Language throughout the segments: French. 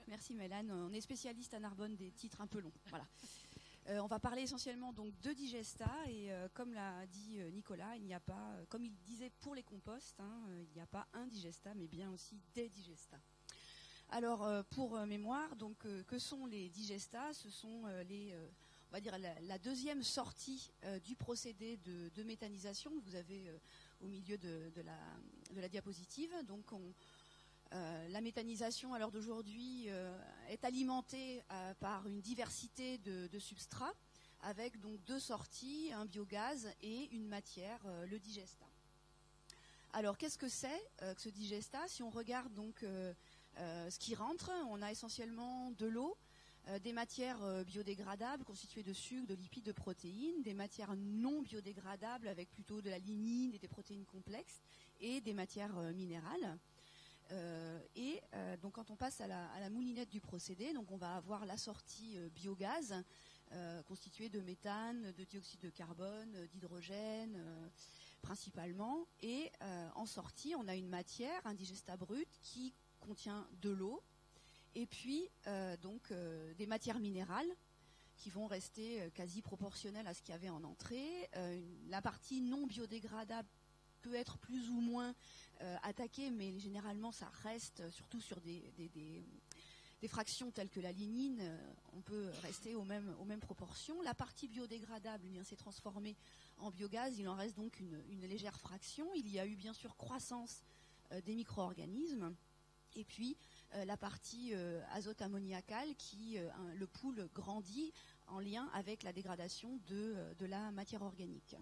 Merci Mélane. On est spécialiste à Narbonne des titres un peu longs. Voilà. On va parler essentiellement donc de digesta et comme l'a dit Nicolas, il n'y a pas, comme il disait pour les composts, il n'y a pas un digesta mais bien aussi des digesta. Alors pour mémoire, donc que sont les digesta? Ce sont on va dire la deuxième sortie du procédé de méthanisation que vous avez au milieu de la diapositive. Donc la méthanisation à l'heure d'aujourd'hui est alimentée par une diversité de substrats avec donc deux sorties, un biogaz et une matière, le digesta. Alors qu'est-ce que c'est que ce digesta? Si on regarde donc ce qui rentre, on a essentiellement de l'eau, des matières biodégradables constituées de sucre, de lipides, de protéines, des matières non biodégradables avec plutôt de la lignine et des protéines complexes et des matières minérales. Donc quand on passe à la moulinette du procédé, donc on va avoir la sortie biogaz constituée de méthane, de dioxyde de carbone, d'hydrogène principalement. Et en sortie, on a une matière, un digesta brut, qui contient de l'eau et puis des matières minérales qui vont rester quasi proportionnelles à ce qu'il y avait en entrée. La partie non biodégradable peut être plus ou moins attaquée, mais généralement ça reste surtout sur des fractions telles que la lignine, on peut rester aux mêmes proportions. La partie biodégradable, eh bien, s'est transformée en biogaz, il en reste donc une légère fraction. Il y a eu bien sûr croissance des micro-organismes, et puis la partie azote ammoniacal le pool grandit en lien avec la dégradation de la matière organique.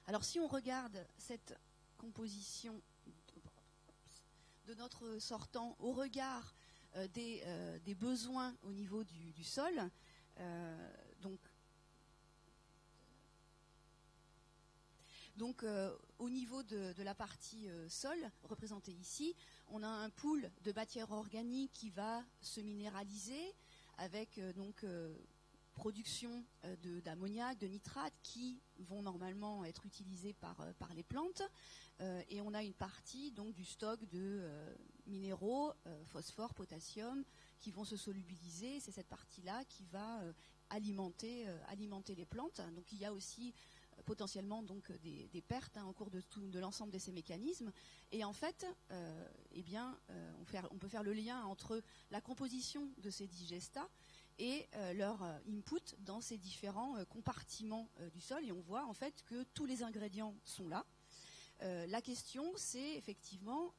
Alors si on regarde cette composition de notre sortant au regard des besoins au niveau du sol, au niveau de la partie sol représentée ici, on a un pool de matière organique qui va se minéraliser avec production d'ammoniac, de nitrate qui vont normalement être utilisés par les plantes, et on a une partie donc du stock de minéraux, phosphore, potassium, qui vont se solubiliser. C'est cette partie-là qui va alimenter les plantes. Donc il y a aussi potentiellement donc des pertes au cours de l'ensemble de ces mécanismes. Et en fait, on peut faire le lien entre la composition de ces digesta et leur input dans ces différents compartiments du sol. Et on voit en fait que tous les ingrédients sont là. La question, c'est effectivement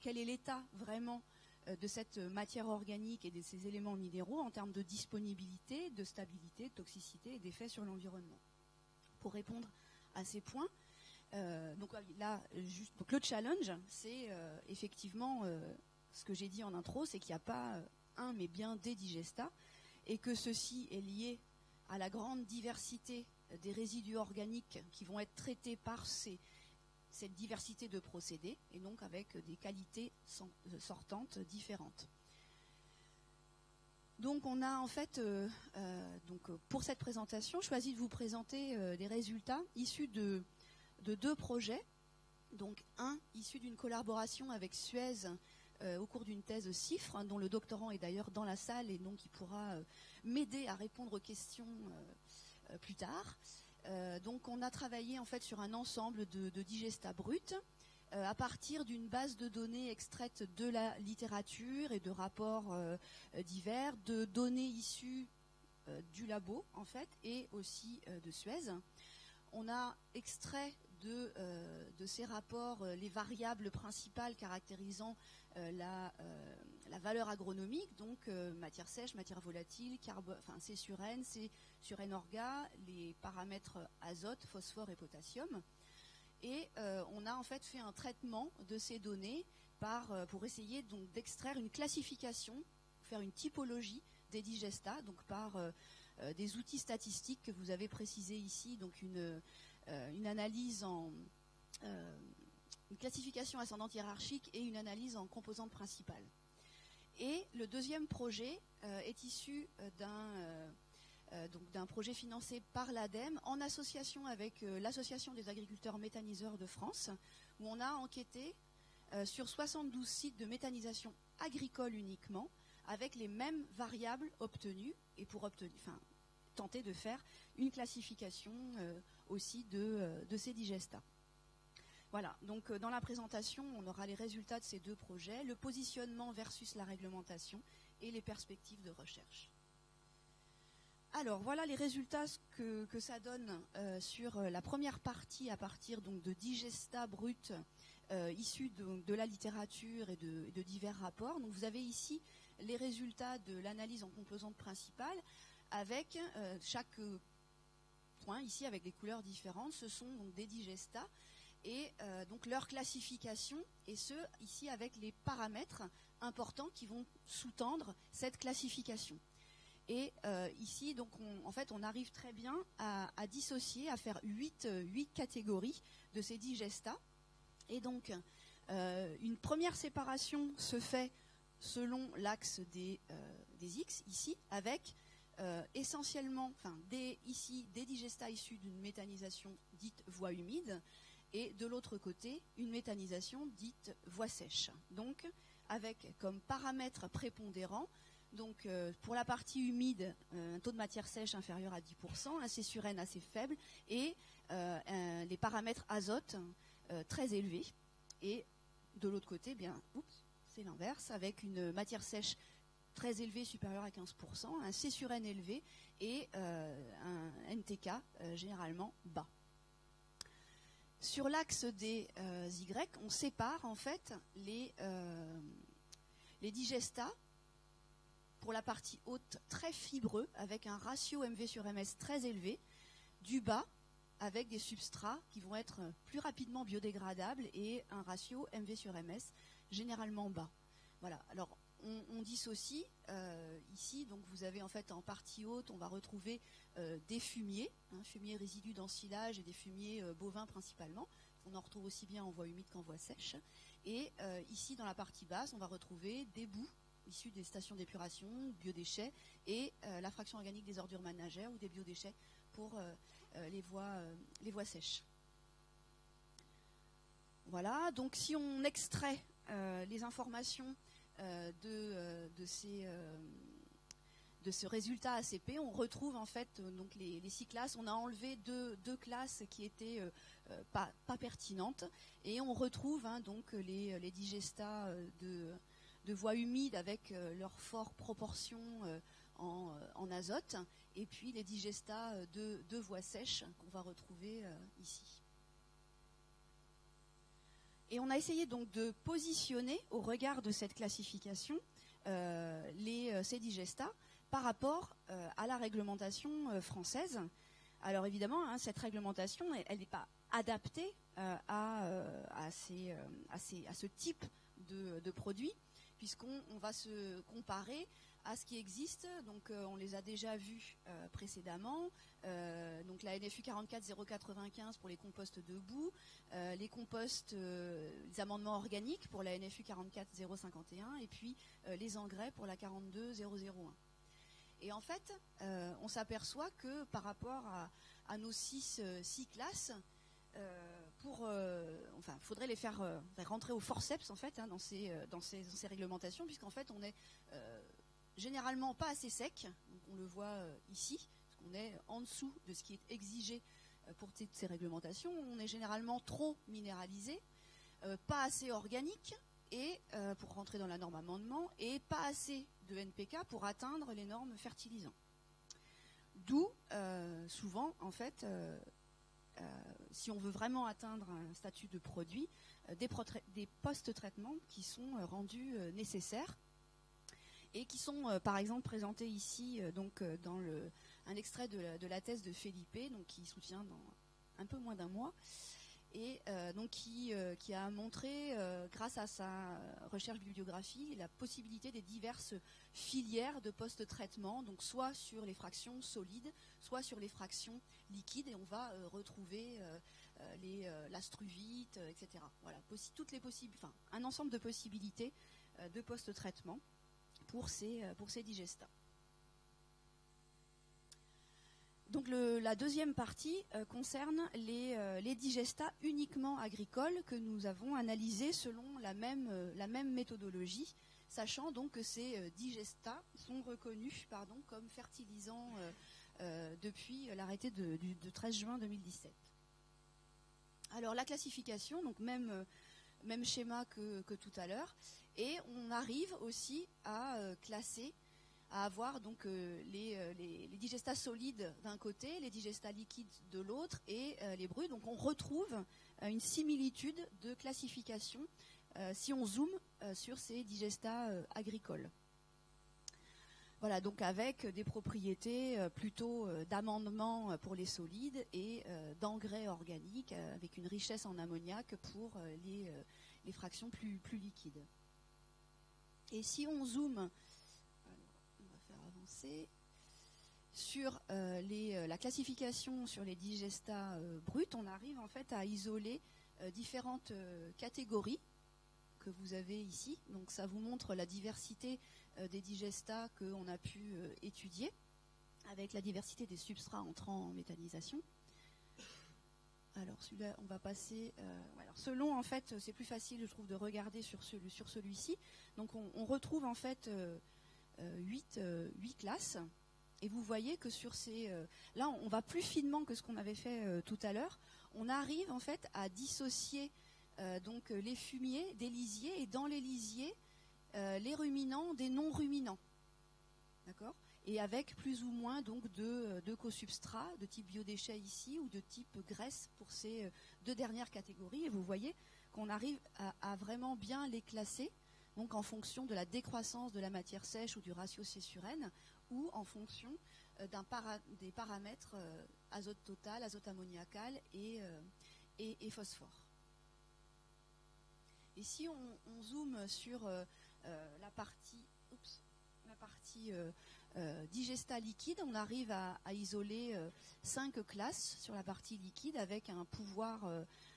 quel est l'état vraiment de cette matière organique et de ces éléments minéraux en termes de disponibilité, de stabilité, de toxicité et d'effet sur l'environnement. Pour répondre à ces points, donc le challenge, c'est effectivement ce que j'ai dit en intro, c'est qu'il n'y a pas un mais bien des digesta, et que ceci est lié à la grande diversité des résidus organiques qui vont être traités par cette diversité de procédés, et donc avec des qualités sortantes différentes. Donc on a en fait, pour cette présentation, choisi de vous présenter des résultats issus de deux projets. Donc un issu d'une collaboration avec Suez au cours d'une thèse CIFRE, dont le doctorant est d'ailleurs dans la salle et donc il pourra m'aider à répondre aux questions plus tard. Donc on a travaillé en fait sur un ensemble de digesta bruts à partir d'une base de données extraite de la littérature et de rapports divers, de données issues du labo en fait et aussi de Suez. On a extrait de ces rapports les variables principales caractérisant la valeur agronomique, donc matière sèche, matière volatile, C sur N, C sur N orga, les paramètres azote, phosphore et potassium. Et on a en fait fait un traitement de ces données pour essayer donc d'extraire une classification, faire une typologie des digesta, donc par des outils statistiques que vous avez précisés ici, donc une analyse une classification ascendante hiérarchique et une analyse en composantes principales. Et le deuxième projet est issu d'un projet financé par l'ADEME en association avec l'Association des agriculteurs méthaniseurs de France, où on a enquêté sur 72 sites de méthanisation agricole uniquement, avec les mêmes variables obtenues et pour tenter de faire une classification aussi de ces digestats. Voilà, donc dans la présentation, on aura les résultats de ces deux projets, le positionnement versus la réglementation et les perspectives de recherche. Alors voilà les résultats que ça donne sur la première partie à partir donc, de digestats bruts issus de la littérature et de divers rapports. Donc vous avez ici les résultats de l'analyse en composantes principales avec chaque point ici avec des couleurs différentes. Ce sont donc des digestats et donc leur classification et ce ici avec les paramètres importants qui vont sous-tendre cette classification. Et ici, donc, on arrive très bien à dissocier, à faire 8 catégories de ces digestats. Et donc, une première séparation se fait selon l'axe des X, ici, avec essentiellement, des digestats issus d'une méthanisation dite voie humide, et de l'autre côté, une méthanisation dite voie sèche. Donc, avec comme paramètre prépondérant, donc, pour la partie humide, un taux de matière sèche inférieur à 10%, un C sur N assez faible et les paramètres azote très élevés. Et de l'autre côté, c'est l'inverse, avec une matière sèche très élevée, supérieure à 15%, un C sur N élevé et un NTK généralement bas. Sur l'axe des Y, on sépare en fait les digestats pour la partie haute très fibreux avec un ratio MV sur MS très élevé, du bas avec des substrats qui vont être plus rapidement biodégradables et un ratio MV sur MS généralement bas. Voilà. Alors on dissocie ici, donc vous avez en fait en partie haute, on va retrouver des fumiers, fumiers résidus d'ensilage et des fumiers bovins principalement. On en retrouve aussi bien en voie humide qu'en voie sèche. Et ici dans la partie basse, on va retrouver des boues issus des stations d'épuration, biodéchets, et la fraction organique des ordures ménagères ou des biodéchets pour les voies sèches. Voilà, donc si on extrait les informations de ce résultat ACP, on retrouve en fait donc les 6 classes. On a enlevé deux classes qui étaient pas pertinentes, et on retrouve donc les digestats de voies humides avec leur forte proportion en azote, et puis les digestats de voies sèches qu'on va retrouver ici. Et on a essayé donc de positionner au regard de cette classification ces digestats par rapport à la réglementation française. Alors évidemment, cette réglementation, elle n'est pas adaptée à ce type de produits, puisqu'on va se comparer à ce qui existe. Donc on les a déjà vus précédemment. Donc la NFU 44 095 pour les composts de boue, les composts, les amendements organiques pour la NFU 44 051, et puis les engrais pour la 42 001. Et en fait, on s'aperçoit que par rapport à nos 6 classes, faudrait les faire rentrer au forceps en fait dans ces réglementations, puisqu'en fait on est généralement pas assez sec, donc on le voit ici, parce qu'on est en dessous de ce qui est exigé pour ces réglementations. On est généralement trop minéralisé, pas assez organique et pour rentrer dans la norme amendement, et pas assez de NPK pour atteindre les normes fertilisants. D'où souvent en fait si on veut vraiment atteindre un statut de produit, des post-traitements qui sont rendus nécessaires et qui sont par exemple présentés ici dans un extrait de la thèse de Felipe, donc qui soutient dans un peu moins d'un mois, et donc qui a montré, grâce à sa recherche bibliographie, la possibilité des diverses filières de post-traitement, donc soit sur les fractions solides, soit sur les fractions liquides, et on va retrouver l'astruvite, etc. Voilà, un ensemble de possibilités de post-traitement pour ces digestats. Donc la deuxième partie concerne les digestats uniquement agricoles que nous avons analysés selon la même méthodologie sachant donc que ces digestats sont reconnus comme fertilisants depuis l'arrêté de 13 juin 2017. Alors la classification, donc même schéma que tout à l'heure, et on arrive aussi à classer, à avoir donc les digestats solides d'un côté, les digestats liquides de l'autre et les bruts. Donc on retrouve une similitude de classification si on zoome sur ces digestats agricoles. Voilà, donc avec des propriétés plutôt d'amendement pour les solides et d'engrais organiques avec une richesse en ammoniac pour les fractions plus liquides. Et si on zoome, on va faire avancer, sur la classification sur les digestats bruts, on arrive en fait à isoler différentes catégories que vous avez ici. Donc ça vous montre la diversité des digestats qu'on a pu étudier, avec la diversité des substrats entrant en méthanisation. Alors celui-là, on va passer. Alors selon, en fait, c'est plus facile, je trouve, de regarder sur celui-ci. Donc on retrouve en fait 8 classes. Et vous voyez que sur ces... là, on va plus finement que ce qu'on avait fait tout à l'heure. On arrive en fait à dissocier donc les fumiers des lisiers, et dans les lisiers, les ruminants des non-ruminants. D'accord ? Et avec plus ou moins donc de co-substrats de type biodéchets ici ou de type graisse pour ces deux dernières catégories. Et vous voyez qu'on arrive à vraiment bien les classer, donc en fonction de la décroissance de la matière sèche ou du ratio C/N, ou en fonction des paramètres azote total, azote ammoniacal et phosphore. Et si on zoome sur la partie digestat liquide, on arrive à isoler 5 classes sur la partie liquide avec un pouvoir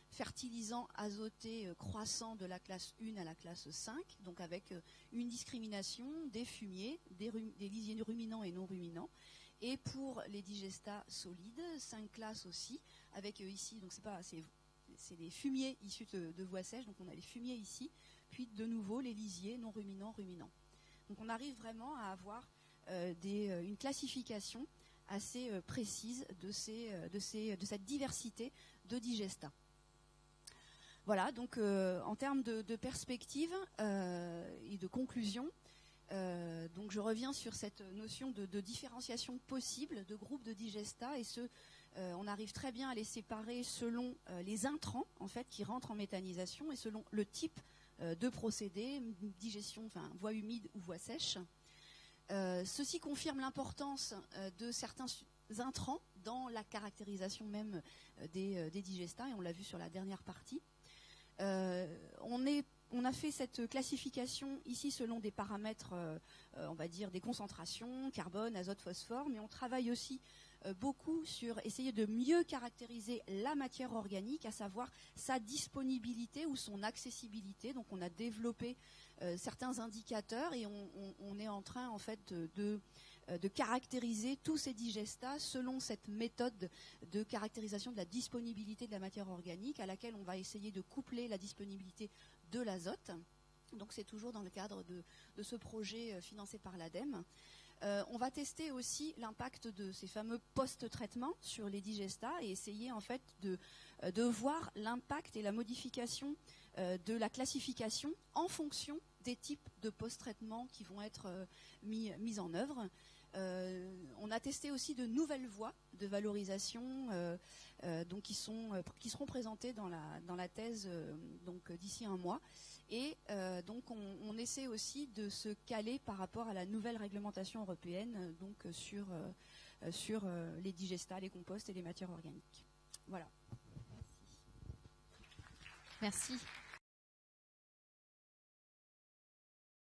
fertilisant azoté croissant de la classe 1 à la classe 5, donc avec une discrimination des fumiers, des lisiers ruminants et non ruminants. Et pour les digestats solides, 5 classes aussi, avec ici, donc c'est les fumiers issus de voies sèches, donc on a les fumiers ici, puis de nouveau les lisiers non ruminants, ruminants. Donc on arrive vraiment à avoir une classification assez précise de cette diversité de digestats. Voilà, donc en termes de perspective et de conclusion, donc je reviens sur cette notion de différenciation possible de groupes de digestats, et on arrive très bien à les séparer selon les intrants en fait qui rentrent en méthanisation et selon le type de procédé, digestion, enfin voie humide ou voie sèche. Ceci confirme l'importance de certains intrants dans la caractérisation même des digestats, et on l'a vu sur la dernière partie. On a fait cette classification ici selon des paramètres, on va dire des concentrations, carbone, azote, phosphore, mais on travaille aussi beaucoup sur essayer de mieux caractériser la matière organique, à savoir sa disponibilité ou son accessibilité. Donc on a développé certains indicateurs, et on est en train en fait de caractériser tous ces digestats selon cette méthode de caractérisation de la disponibilité de la matière organique, à laquelle on va essayer de coupler la disponibilité de l'azote. Donc c'est toujours dans le cadre de ce projet financé par l'ADEME. On va tester aussi l'impact de ces fameux post-traitements sur les digestats et essayer en fait de voir l'impact et la modification de la classification en fonction des types de post-traitements qui vont être mis en œuvre. On a testé aussi de nouvelles voies de valorisation donc qui seront présentées dans la thèse donc d'ici un mois. Et donc on essaie aussi de se caler par rapport à la nouvelle réglementation européenne donc sur les digestats, les composts et les matières organiques. Voilà. Merci.